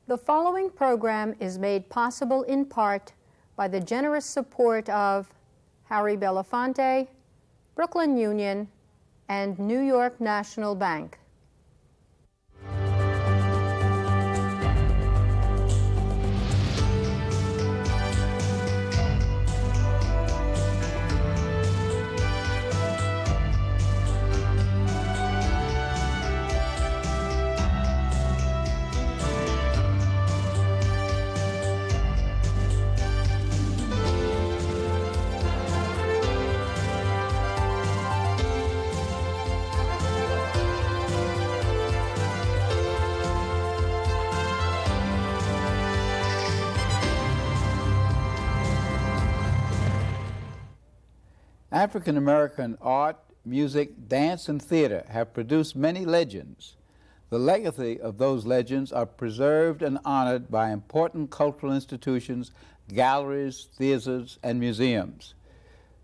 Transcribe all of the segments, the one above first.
The following program is made possible in part by the generous support of Harry Belafonte, Brooklyn Union, and New York National Bank. African American art, music, dance, and theater have produced many legends. The legacy of those legends are preserved and honored by important cultural institutions, galleries, theaters, and museums.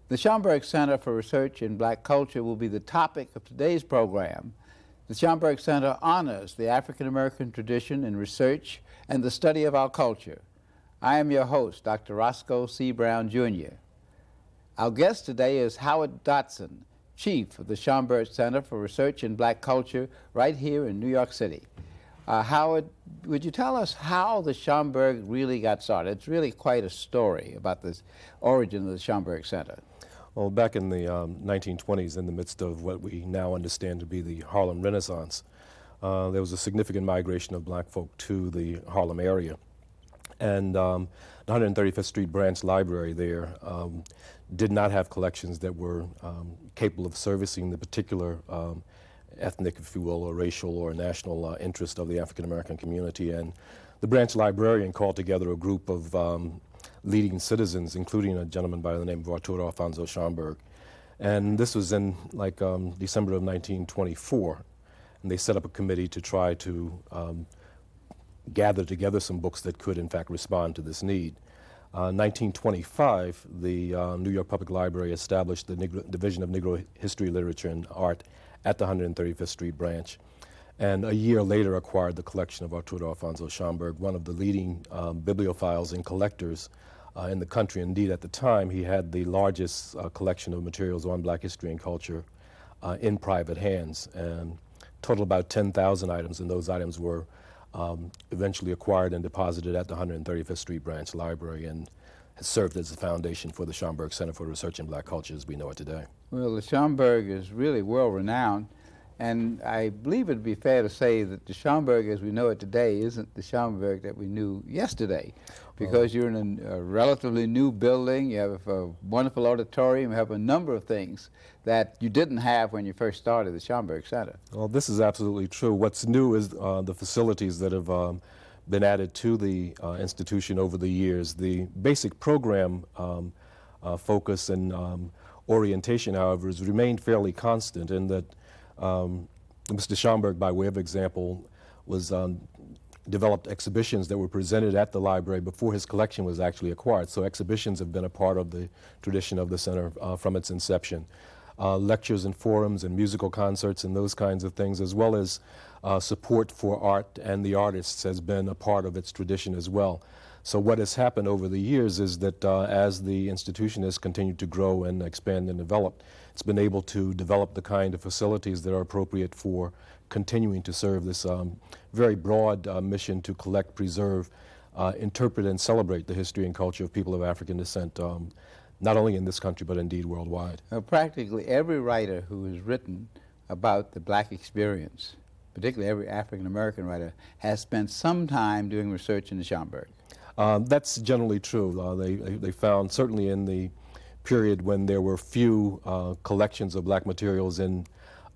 The Schomburg Center for Research in Black Culture will be the topic of today's program. The Schomburg Center honors the African American tradition in research and the study of our culture. I am your host, Dr. Roscoe C. Brown, Jr. Our guest today is Howard Dodson, Chief of the Schomburg Center for Research in Black Culture right here in New York City. Howard, would you tell us how the Schomburg really got started? It's really quite a story about the origin of the Schomburg Center. Well, back in the 1920s, in the midst of what we now understand to be the Harlem Renaissance, there was a significant migration of black folk to the Harlem area. And the 135th Street Branch Library there did not have collections that were capable of servicing the particular ethnic, if you will, or racial or national interest of the African American community. And the branch librarian called together a group of leading citizens, including a gentleman by the name of Arturo Alfonso Schomburg. And this was in December of 1924. And they set up a committee to try to gather together some books that could, in fact, respond to this need. 1925, the New York Public Library established the Division of Negro History, Literature, and Art at the 135th Street Branch, and a year later acquired the collection of Arturo Alfonso Schomburg, one of the leading bibliophiles and collectors in the country. Indeed, at the time, he had the largest collection of materials on black history and culture in private hands, and total about 10,000 items, and those items were eventually acquired and deposited at the 135th Street Branch Library, and has served as the foundation for the Schomburg Center for Research in Black Culture as we know it today. Well, the Schomburg is really world-renowned, and I believe it'd be fair to say that the Schomburg as we know it today isn't the Schomburg that we knew yesterday, because you're in a relatively new building, you have a wonderful auditorium, you have a number of things that you didn't have when you first started the Schomburg Center. Well, this is absolutely true. What's new is the facilities that have been added to the institution over the years. The basic program focus and orientation, however, has remained fairly constant in that Mr. Schomburg, by way of example, was developed exhibitions that were presented at the library before his collection was actually acquired. So exhibitions have been a part of the tradition of the center from its inception. Lectures and forums and musical concerts and those kinds of things, as well as support for art and the artists, has been a part of its tradition as well. So what has happened over the years is that as the institution has continued to grow and expand and develop, it's been able to develop the kind of facilities that are appropriate for continuing to serve this very broad mission to collect, preserve, interpret, and celebrate the history and culture of people of African descent, not only in this country, but indeed worldwide. Practically every writer who has written about the black experience, particularly every African-American writer, has spent some time doing research in the Schomburg. That's generally true. They found, certainly in the period when there were few collections of black materials in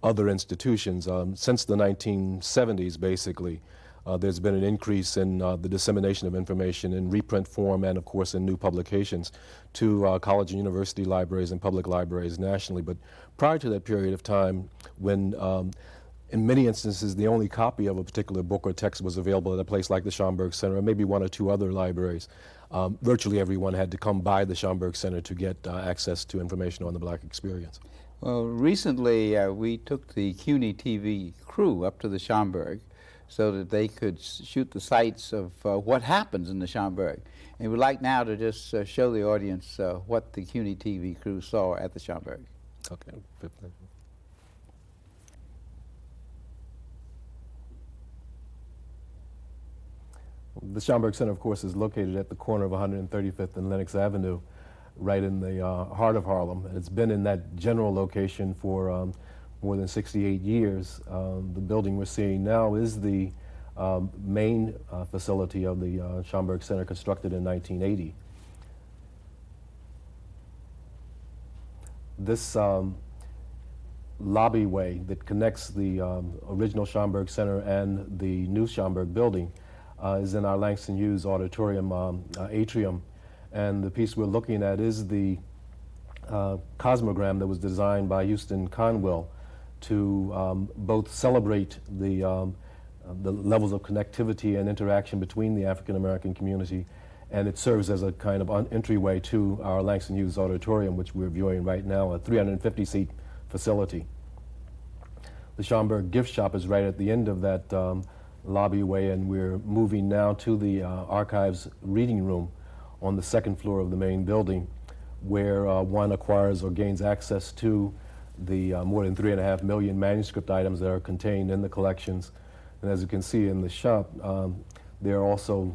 other institutions, since the 1970s, basically, there's been an increase in the dissemination of information in reprint form and, of course, in new publications to college and university libraries and public libraries nationally. But prior to that period of time, when in many instances the only copy of a particular book or text was available at a place like the Schomburg Center, or maybe one or two other libraries, virtually everyone had to come by the Schomburg Center to get access to information on the black experience. Well, recently we took the CUNY TV crew up to the Schomburg so that they could shoot the sights of what happens in the Schomburg. And we'd like now to just show the audience what the CUNY TV crew saw at the Schomburg. Okay. The Schomburg Center, of course, is located at the corner of 135th and Lenox Avenue, right in the heart of Harlem. It's been in that general location for more than 68 years. The building we're seeing now is the main facility of the Schomburg Center, constructed in 1980. This lobbyway that connects the original Schomburg Center and the new Schomburg building is in our Langston Hughes Auditorium atrium. And the piece we're looking at is the cosmogram that was designed by Houston Conwell to both celebrate the levels of connectivity and interaction between the African American community, and it serves as a kind of entryway to our Langston Hughes Auditorium, which we're viewing right now, a 350-seat facility. The Schomburg gift shop is right at the end of that lobbyway, and we're moving now to the archives reading room on the second floor of the main building, where one acquires or gains access to the more than 3.5 million manuscript items that are contained in the collections. And as you can see in the shop, there are also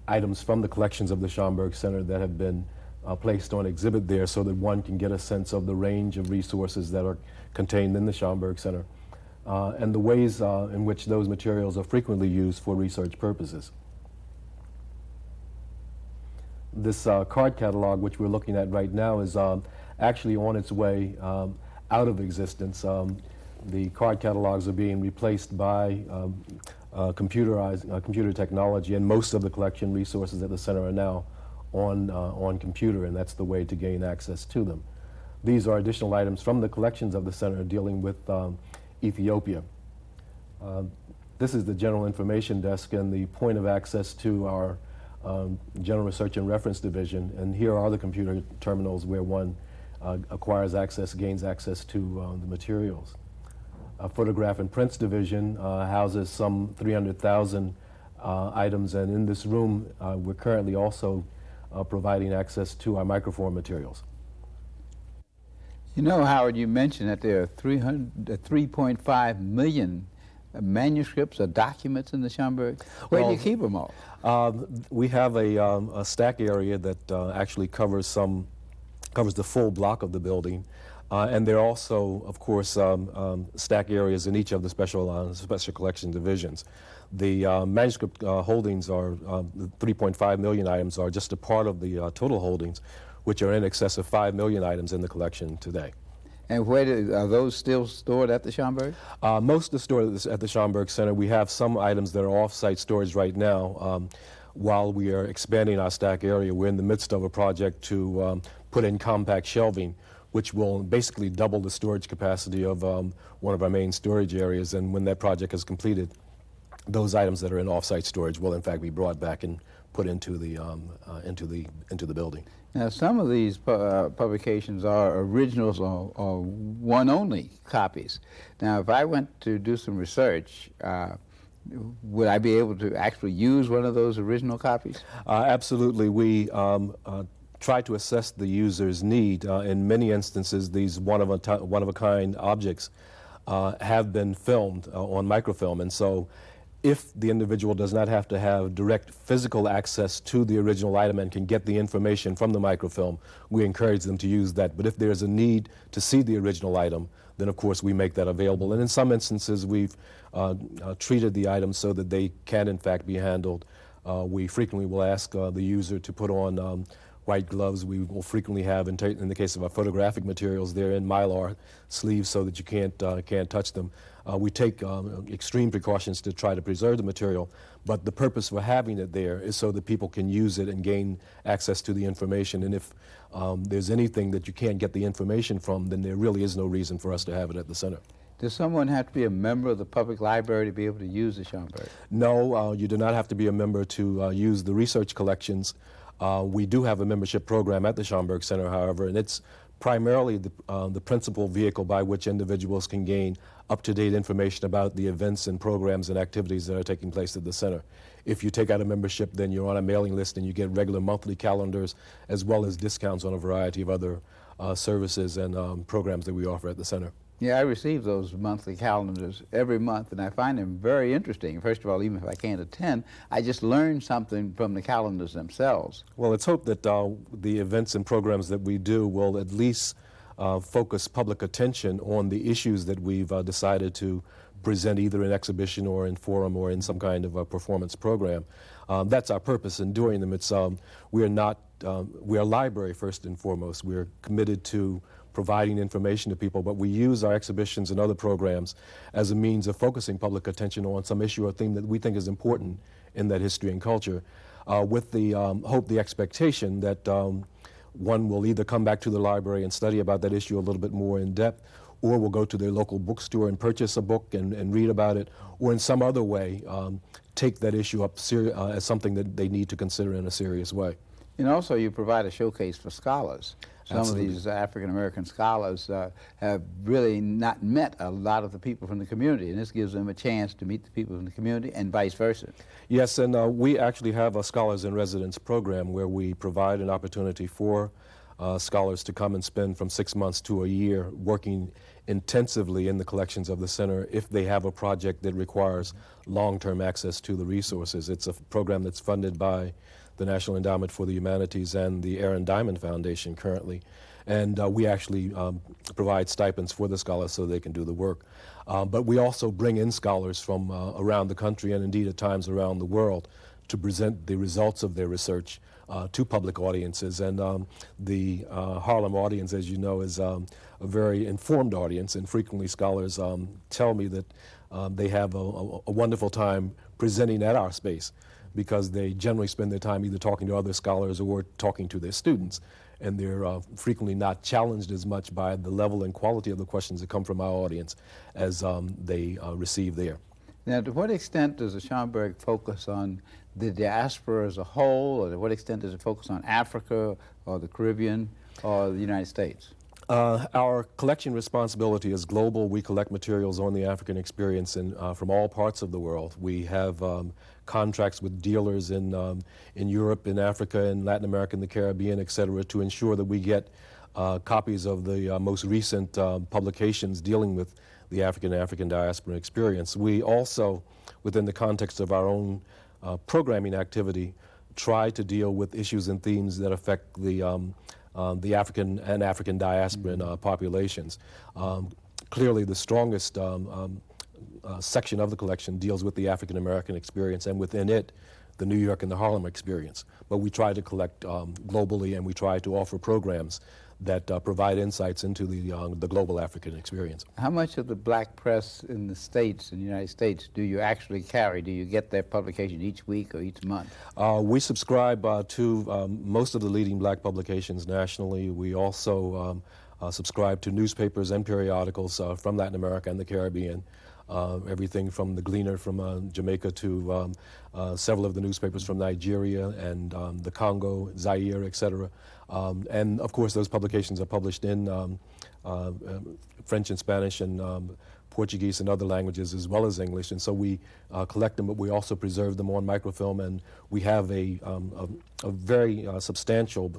items from the collections of the Schomburg Center that have been placed on exhibit there, so that one can get a sense of the range of resources that are contained in the Schomburg Center and the ways in which those materials are frequently used for research purposes. This card catalog, which we're looking at right now, is actually on its way out of existence. The card catalogs are being replaced by computer technology, and most of the collection resources at the center are now on computer, and that's the way to gain access to them. These are additional items from the collections of the center dealing with Ethiopia. This is the General Information Desk and the point of access to our General Research and Reference Division, and here are the computer terminals where one acquires access, gains access to the materials. A Photograph and Prints Division houses some 300,000 items, and in this room we're currently also providing access to our microform materials. You know, Howard, you mentioned that there are 3.5 million manuscripts or documents in the Schomburg. Where do you keep them all? We have a stack area that actually covers the full block of the building, and there are also, of course, stack areas in each of the special collection divisions. The manuscript holdings are the 3.5 million items are just a part of the total holdings, which are in excess of 5 million items in the collection today. And where are those still stored at the Schomburg? Most are stored at the Schomburg Center. We have some items that are off-site storage right now. While we are expanding our stack area, we're in the midst of a project to put in compact shelving, which will basically double the storage capacity of one of our main storage areas. And when that project is completed, those items that are in off-site storage will in fact be brought back and put into the building. Now, some of these publications are originals or one-only copies. Now, if I went to do some research, would I be able to actually use one of those original copies? Absolutely. We try to assess the user's need. In many instances, these one-of-a-kind objects have been filmed on microfilm, and so if the individual does not have to have direct physical access to the original item and can get the information from the microfilm, we encourage them to use that. But if there's a need to see the original item, then of course we make that available. And in some instances, we've treated the items so that they can in fact be handled. We frequently will ask the user to put on white gloves. We will frequently have, in the case of our photographic materials, they're in Mylar sleeves so that you can't touch them. We take extreme precautions to try to preserve the material, but the purpose for having it there is so that people can use it and gain access to the information. And if there's anything that you can't get the information from, then there really is no reason for us to have it at the center. Does someone have to be a member of the public library to be able to use the Schomburg? No, you do not have to be a member to use the research collections. We do have a membership program at the Schomburg Center, however, and it's primarily the principal vehicle by which individuals can gain up-to-date information about the events and programs and activities that are taking place at the center. If you take out a membership, then you're on a mailing list and you get regular monthly calendars as well as discounts on a variety of other services and programs that we offer at the center. Yeah, I receive those monthly calendars every month, and I find them very interesting. First of all, even if I can't attend, I just learn something from the calendars themselves. Well, it's hoped that the events and programs that we do will at least focus public attention on the issues that we've decided to present either in exhibition or in forum or in some kind of a performance program. That's our purpose in doing them. It's, we're a library first and foremost. We're committed to providing information to people, but we use our exhibitions and other programs as a means of focusing public attention on some issue or theme that we think is important in that history and culture, with the hope, the expectation that one will either come back to the library and study about that issue a little bit more in depth, or will go to their local bookstore and purchase a book and read about it, or in some other way take that issue up as something that they need to consider in a serious way. And also you provide a showcase for scholars. Some Absolutely. of these African-American scholars have really not met a lot of the people from the community, and this gives them a chance to meet the people from the community and vice versa. Yes, and we actually have a Scholars in Residence program where we provide an opportunity for scholars to come and spend from 6 months to a year working intensively in the collections of the center if they have a project that requires long-term access to the resources. It's a program that's funded by the National Endowment for the Humanities and the Aaron Diamond Foundation currently. And we actually provide stipends for the scholars so they can do the work. But we also bring in scholars from around the country and indeed at times around the world to present the results of their research to public audiences. And the Harlem audience, as you know, is a very informed audience, and frequently scholars tell me that they have a wonderful time presenting at our space, because they generally spend their time either talking to other scholars or talking to their students. And they're frequently not challenged as much by the level and quality of the questions that come from our audience as they receive there. Now, to what extent does the Schomburg focus on the diaspora as a whole, or to what extent does it focus on Africa or the Caribbean or the United States? Our collection responsibility is global. We collect materials on the African experience from all parts of the world. We have contracts with dealers in Europe, in Africa, in Latin America, in the Caribbean, et cetera, to ensure that we get copies of the most recent publications dealing with the African diaspora experience. We also, within the context of our own programming activity, try to deal with issues and themes that affect the African and African diasporan populations. Clearly, the strongest section of the collection deals with the African American experience, and within it, the New York and the Harlem experience. But we try to collect globally, and we try to offer programs that provide insights into the global African experience. How much of the black press in the States, in the United States, do you actually carry? Do you get their publication each week or each month? We subscribe to most of the leading black publications nationally. We also subscribe to newspapers and periodicals from Latin America and the Caribbean. Everything from the Gleaner from Jamaica to several of the newspapers from Nigeria and the Congo, Zaire, etc. And of course, those publications are published in French and Spanish and Portuguese and other languages as well as English. And so we collect them, but we also preserve them on microfilm, and we have a very substantial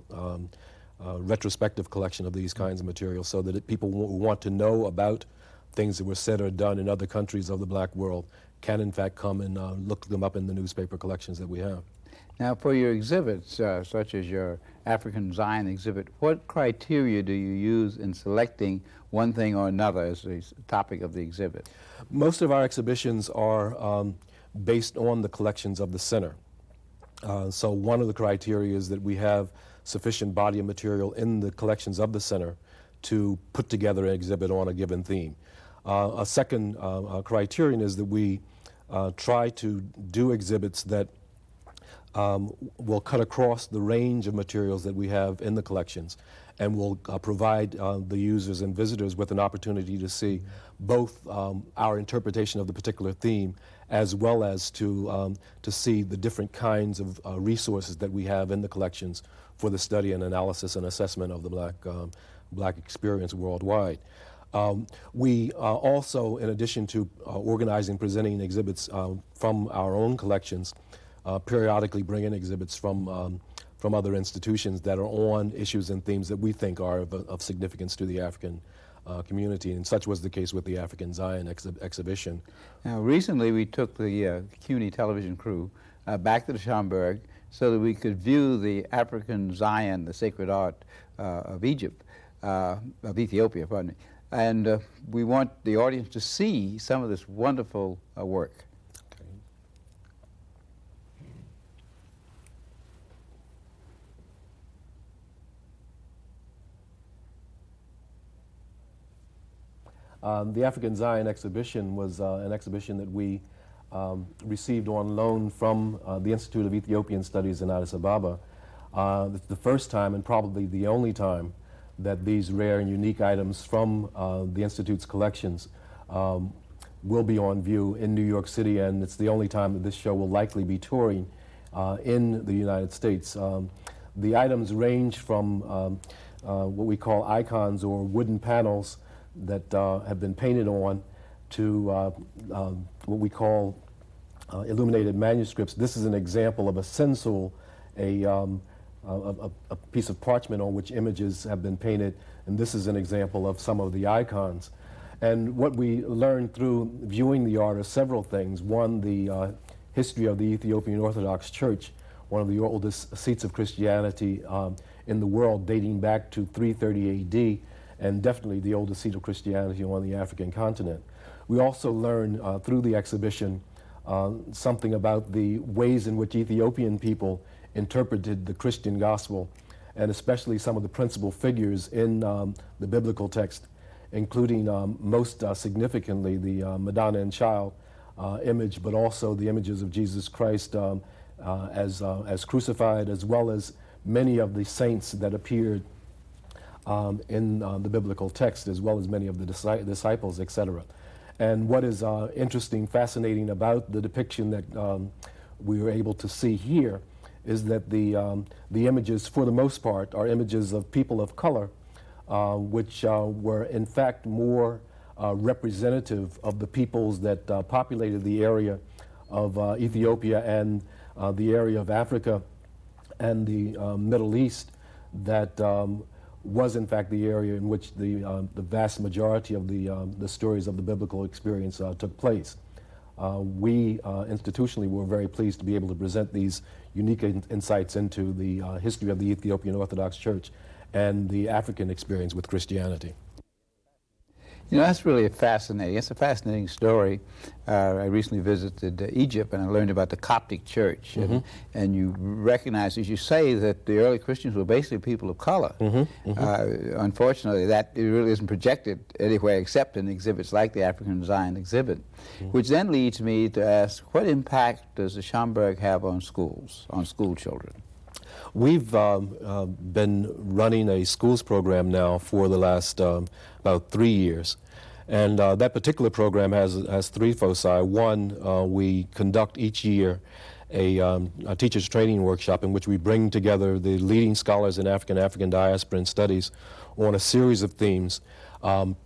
retrospective collection of these kinds of materials, so that people who want to know about things that were said or done in other countries of the black world can in fact come and look them up in the newspaper collections that we have. Now, for your exhibits, such as your African Zion exhibit, what criteria do you use in selecting one thing or another as the topic of the exhibit? Most of our exhibitions are based on the collections of the center. So one of the criteria is that we have sufficient body of material in the collections of the center to put together an exhibit on a given theme. A second criterion is that we try to do exhibits that will cut across the range of materials that we have in the collections and will provide the users and visitors with an opportunity to see both our interpretation of the particular theme, as well as to see the different kinds of resources that we have in the collections for the study and analysis and assessment of the Black experience worldwide. We also, in addition to organizing, presenting exhibits from our own collections, periodically bring in exhibits from other institutions that are on issues and themes that we think are of significance to the African community, and such was the case with the African Zion exhibition. Now, recently we took the CUNY television crew back to the Schomburg so that we could view the African Zion, the sacred art of Egypt, of Ethiopia, pardon me. And we want the audience to see some of this wonderful work. The African Zion exhibition was an exhibition that we received on loan from the Institute of Ethiopian Studies in Addis Ababa. It's the first time, and probably the only time, that these rare and unique items from the Institute's collections will be on view in New York City, and it's the only time that this show will likely be touring in the United States. The items range from what we call icons, or wooden panels that have been painted on, to what we call illuminated manuscripts. This is an example of a sensul, a piece of parchment on which images have been painted, and this is an example of some of the icons. And what we learned through viewing the art are several things. One, the history of the Ethiopian Orthodox Church, one of the oldest seats of Christianity in the world, dating back to 330 AD, and definitely the oldest seat of Christianity on the African continent. We also learned through the exhibition something about the ways in which Ethiopian people interpreted the Christian gospel, and especially some of the principal figures in the biblical text, including most significantly the Madonna and Child image, but also the images of Jesus Christ as crucified, as well as many of the saints that appeared in the biblical text, as well as many of the disciples, etc. And what is interesting, fascinating about the depiction that we were able to see here is that the images, for the most part, are images of people of color, which were in fact more representative of the peoples that populated the area of Ethiopia and the area of Africa and the Middle East, that was in fact the area in which the vast majority of the stories of the biblical experience took place. We institutionally were very pleased to be able to present these unique insights into the history of the Ethiopian Orthodox Church and the African experience with Christianity. You know, that's really fascinating. It's a fascinating story. I recently visited Egypt, and I learned about the Coptic Church. And you recognize, as you say, that the early Christians were basically people of color. Unfortunately, that it really isn't projected anywhere except in exhibits like the African Zion exhibit, which then leads me to ask, what impact does the Schomburg have on schools, on school children? We've been running a schools program now for the last about 3 years. And that particular program has three foci. One, we conduct each year a teacher's training workshop in which we bring together the leading scholars in African diaspora and studies on a series of themes,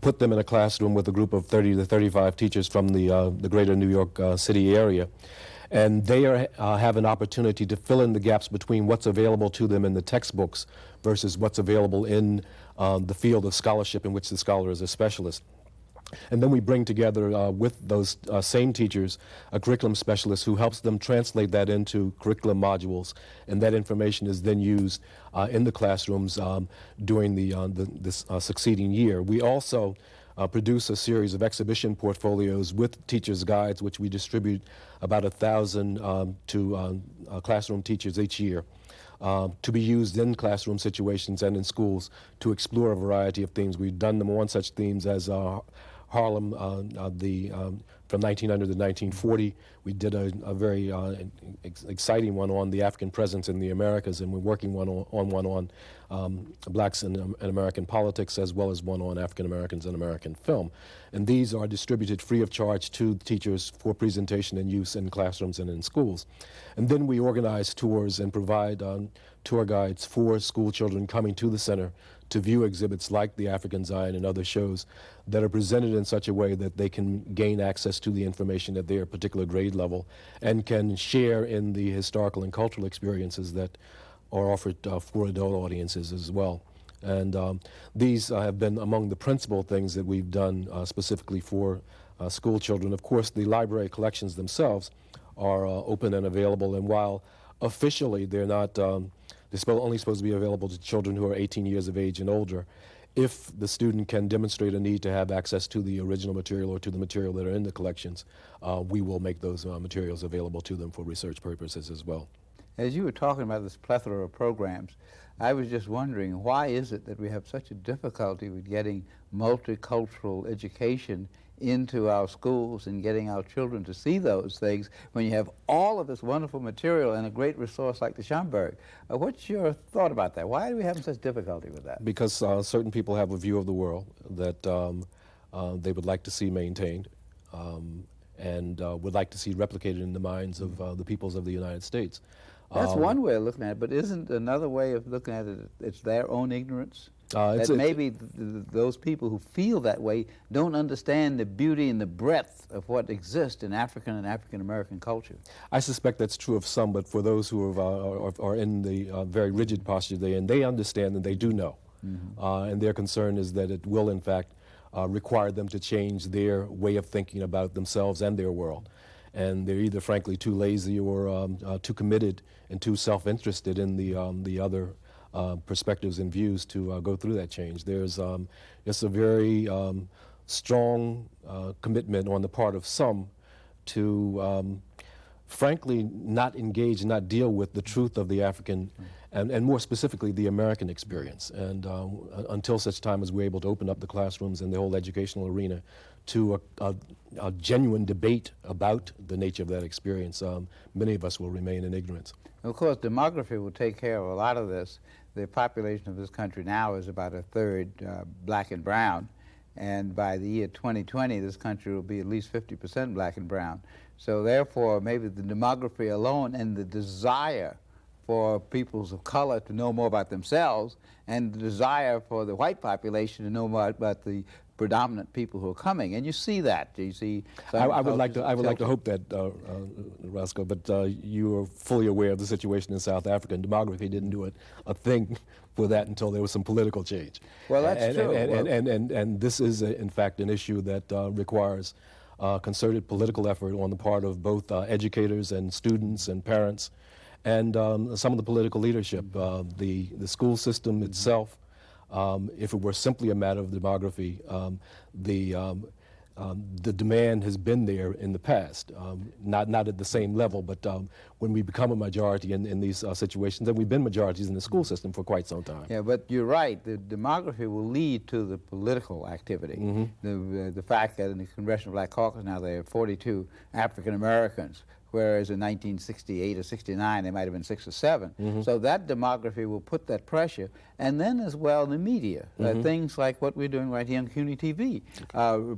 put them in a classroom with a group of 30 to 35 teachers from the greater New York City area. And they have an opportunity to fill in the gaps between what's available to them in the textbooks versus what's available in the field of scholarship in which the scholar is a specialist. And then we bring together with those same teachers a curriculum specialist who helps them translate that into curriculum modules, and that information is then used in the classrooms during this succeeding year. We also produce a series of exhibition portfolios with teachers' guides, which we distribute about 1,000 to classroom teachers each year, to be used in classroom situations and in schools to explore a variety of themes. We've done them on such themes as Harlem, the from 1900 to 1940. We did a very exciting one on the African presence in the Americas, and we're working on one on blacks in American politics, as well as one on African Americans in American film. And these are distributed free of charge to teachers for presentation and use in classrooms and in schools. And then we organize tours and provide tour guides for school children coming to the center to view exhibits like the African Zion and other shows that are presented in such a way that they can gain access to the information at their particular grade level and can share in the historical and cultural experiences that are offered for adult audiences as well. And these have been among the principal things that we've done specifically for school children. Of course, the library collections themselves are open and available, and while officially they're not, they're only supposed to be available to children who are 18 years of age and older, if the student can demonstrate a need to have access to the original material or to the material that are in the collections, we will make those materials available to them for research purposes as well. As you were talking about this plethora of programs, I was just wondering, why is it that we have such a difficulty with getting multicultural education into our schools and getting our children to see those things when you have all of this wonderful material and a great resource like the Schomburg? What's your thought about that? Why are we having such difficulty with that? Because certain people have a view of the world that they would like to see maintained and would like to see replicated in the minds of the peoples of the United States. That's one way of looking at it, but isn't another way of looking at it, it's their own ignorance? That maybe those people who feel that way don't understand the beauty and the breadth of what exists in African and African-American culture. I suspect that's true of some, but for those who are in the very rigid posture they're in, they understand and they do know. And their concern is that it will, in fact, require them to change their way of thinking about themselves and their world. And they're either frankly too lazy or too committed and too self-interested in the other perspectives and views to go through that change. There's it's a very strong commitment on the part of some to frankly not engage, not deal with the truth of the African and more specifically the American experience. And until such time as we're able to open up the classrooms and the whole educational arena to a genuine debate about the nature of that experience, many of us will remain in ignorance. Of course, demography will take care of a lot of this. The population of this country now is about a third black and brown, and by the year 2020, this country will be at least 50% black and brown. So therefore, maybe the demography alone and the desire for peoples of color to know more about themselves and the desire for the white population to know more about the predominant people who are coming, and you see that. You see. I would like to hope that, Roscoe, but you are fully aware of the situation in South Africa, and demography didn't do a thing for that until there was some political change. Well, that's true. And this is, in fact, an issue that requires concerted political effort on the part of both educators and students and parents, and some of the political leadership, the school system itself. If it were simply a matter of demography, the demand has been there in the past, not at the same level, but when we become a majority in these situations, and we've been majorities in the school system for quite some time. Yeah, but you're right. The demography will lead to the political activity. The fact that in the Congressional Black Caucus now there are 42 African Americans, whereas in 1968 or 69 there might have been 6 or 7. So that demography will put that pressure. And then as well in the media, things like what we're doing right here on CUNY TV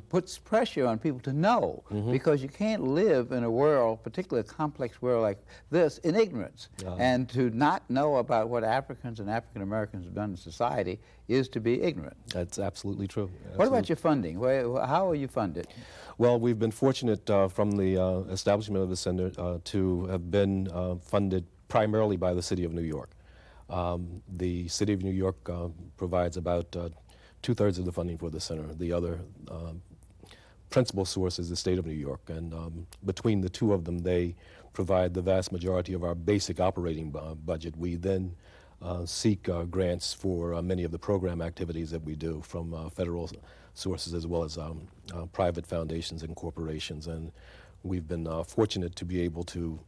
puts pressure on people to know, because you can't live in a world, particularly a complex world like this, in ignorance. And to not know about what Africans and African Americans have done in society is to be ignorant. That's absolutely true. Absolutely. What about your funding? How are you funded? Well, we've been fortunate from the establishment of the center to have been funded primarily by the City of New York. The City of New York provides about 2/3 of the funding for the center. The other principal source is the State of New York, and between the two of them, they provide the vast majority of our basic operating budget. We then seek grants for many of the program activities that we do from federal sources as well as private foundations and corporations, and we've been fortunate to be able to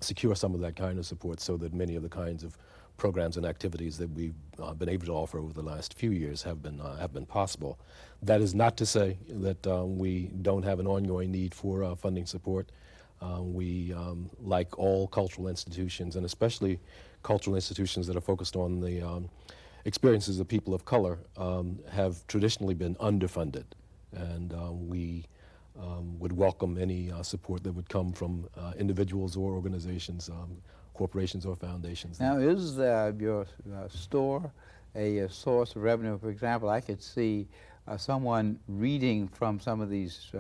secure some of that kind of support so that many of the kinds of programs and activities that we've been able to offer over the last few years have been possible. That is not to say that we don't have an ongoing need for funding support. We, like all cultural institutions, and especially cultural institutions that are focused on the experiences of people of color, have traditionally been underfunded. And we would welcome any support that would come from individuals or organizations, corporations or foundations. Now, is your store a source of revenue? For example, I could see someone reading from some of these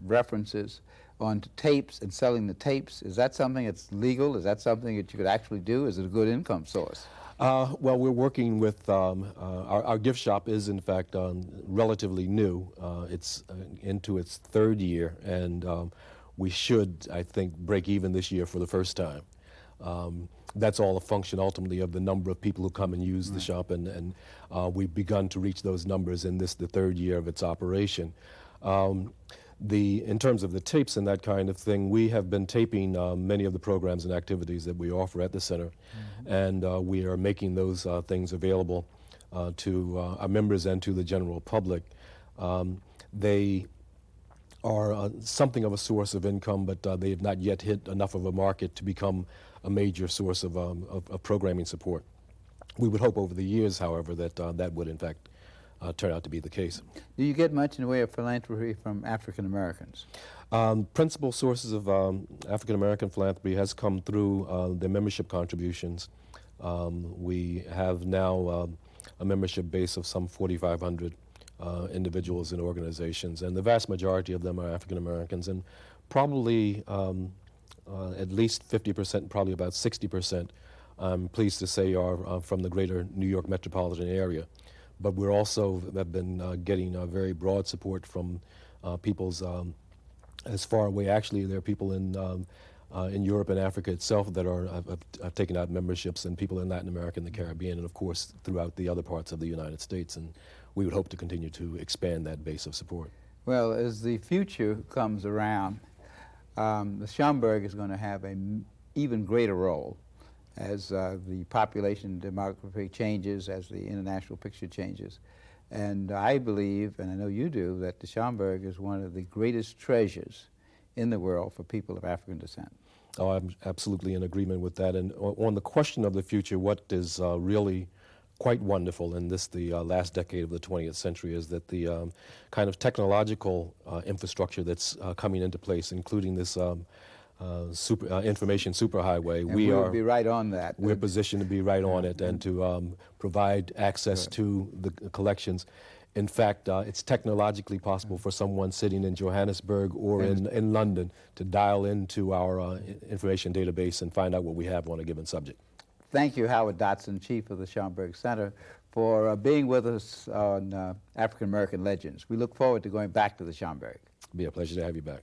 references onto tapes and selling the tapes. Is that something that's legal? Is that something that you could actually do? Is it a good income source? Well, we're working with, our gift shop is in fact relatively new. It's into its third year, and we should, I think, break even this year for the first time. That's all a function ultimately of the number of people who come and use the shop, and we've begun to reach those numbers in the third year of its operation. In terms of the tapes and that kind of thing, we have been taping many of the programs and activities that we offer at the center, and we are making those things available to our members and to the general public. They are something of a source of income, but they have not yet hit enough of a market to become a major source of programming support. We would hope over the years, however, that that would in fact turn out to be the case. Do you get much in the way of philanthropy from African Americans? Principal sources of African American philanthropy has come through their membership contributions. We have now a membership base of some 4,500 individuals and organizations, and the vast majority of them are African Americans, and probably at least 50%, probably about 60%, I'm pleased to say, are from the greater New York metropolitan area. But we're also have been getting very broad support from peoples as far away. Actually, there are people in Europe and Africa itself that have taken out memberships, and people in Latin America and the Caribbean, and of course throughout the other parts of the United States. And we would hope to continue to expand that base of support. Well, as the future comes around, the Schomburg is going to have an even greater role as the population demography changes, as the international picture changes. And I believe, and I know you do, that the Schomburg is one of the greatest treasures in the world for people of African descent. Oh, I'm absolutely in agreement with that. And on the question of the future, what is really quite wonderful in the last decade of the 20th century is that the kind of technological infrastructure that's coming into place, including this information superhighway. And we'll be right on that. We're positioned to be right on it and to provide access to the collections. In fact, it's technologically possible for someone sitting in Johannesburg or in London to dial into our information database and find out what we have on a given subject. Thank you, Howard Dodson, Chief of the Schomburg Center, for being with us on African American Legends. We look forward to going back to the Schomburg. It'll be a pleasure to have you back.